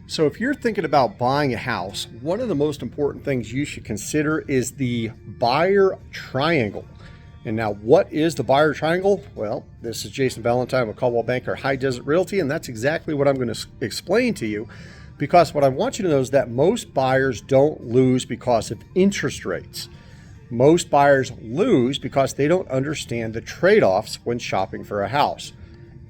So if you're thinking about buying a house, one of the most important things you should consider is the buyer triangle. And now, what is the buyer triangle? Well, this is Jason Valentine with Coldwell Banker High Desert Realty, and that's exactly what I'm going to explain to you, because what I want you to know is that most buyers don't lose because of interest rates. Most buyers lose because they don't understand the trade-offs when shopping for a house.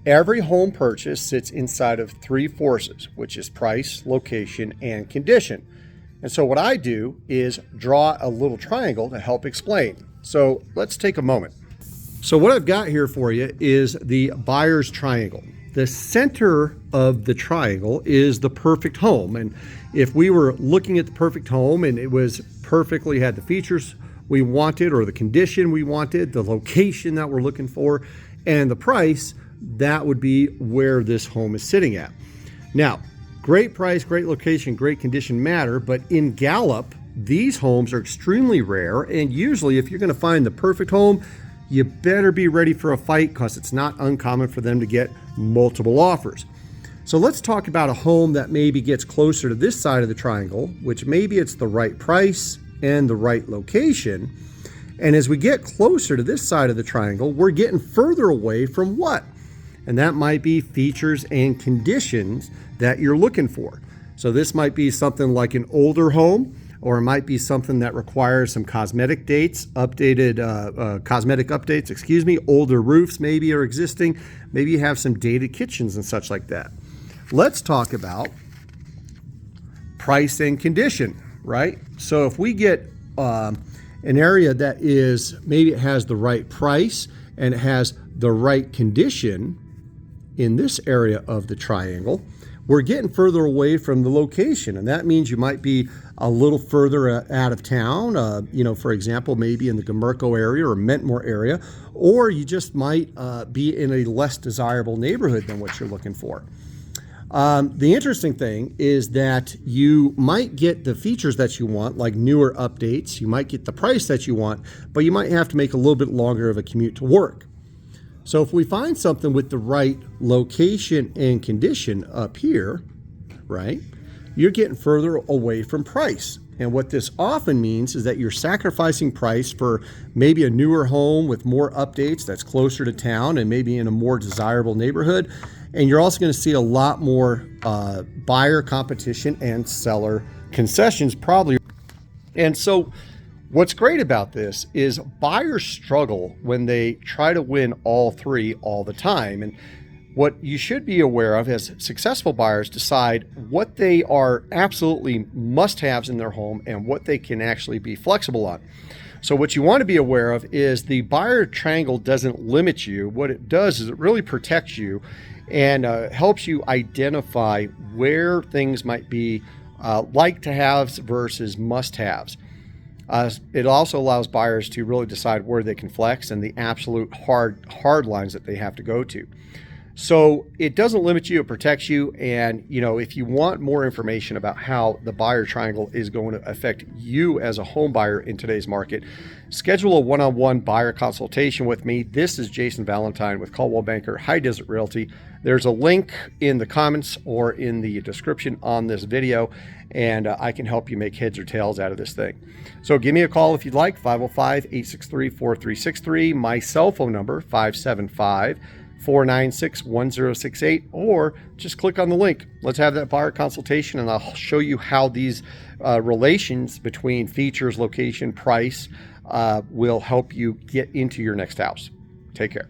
Every home purchase sits inside of three forces, which is price, location, and condition. And so what I do is draw a little triangle to help explain. So let's take a moment. So what I've got here for you is the buyer's triangle. The center of the triangle is the perfect home. And if we were looking at the perfect home and it was perfectly had the features we wanted, or the condition we wanted, the location that we're looking for, and the price, that would be where this home is sitting at. Now, great price, great location, great condition matter, but in Gallup, these homes are extremely rare, and usually if you're going to find the perfect home, you better be ready for a fight, because it's not uncommon for them to get multiple offers. So let's talk about a home that maybe gets closer to this side of the triangle, which maybe it's the right price and the right location. And as we get closer to this side of the triangle, we're getting further away from what? And that might be features and conditions that you're looking for. So this might be something like an older home, or it might be something that requires some cosmetic cosmetic updates, older roofs maybe are existing. Maybe you have some dated kitchens and such like that. Let's talk about price and condition, right? So if we get an area that is, maybe it has the right price and it has the right condition in this area of the triangle, we're getting further away from the location. And that means you might be a little further out of town, for example, maybe in the Gamerco area or Mentmore area, or you just might be in a less desirable neighborhood than what you're looking for. The interesting thing is that you might get the features that you want, like newer updates, you might get the price that you want, but you might have to make a little bit longer of a commute to work. So if we find something with the right location and condition up here, right, you're getting further away from price. And what this often means is that you're sacrificing price for maybe a newer home with more updates that's closer to town and maybe in a more desirable neighborhood. And you're also going to see a lot more buyer competition and seller concessions probably. And so what's great about this is buyers struggle when they try to win all three all the time. And what you should be aware of as successful buyers decide what they are absolutely must-haves in their home and what they can actually be flexible on. So what you want to be aware of is the buyer triangle doesn't limit you. What it does is it really protects you and helps you identify where things might be like to haves versus must-haves. It also allows buyers to really decide where they can flex and the absolute hard lines that they have to go to. So it doesn't limit you, it protects you. And if you want more information about how the buyer triangle is going to affect you as a home buyer in today's market, schedule a one-on-one buyer consultation with me. This is Jason Valentine with Coldwell Banker High Desert Realty. There's a link in the comments or in the description on this video, and I can help you make heads or tails out of this thing. So give me a call if you'd like, 505-863-4363. My cell phone number, 575-496-1068, or just click on the link. Let's have that buyer consultation, and I'll show you how these relations between features, location, price will help you get into your next house. Take care.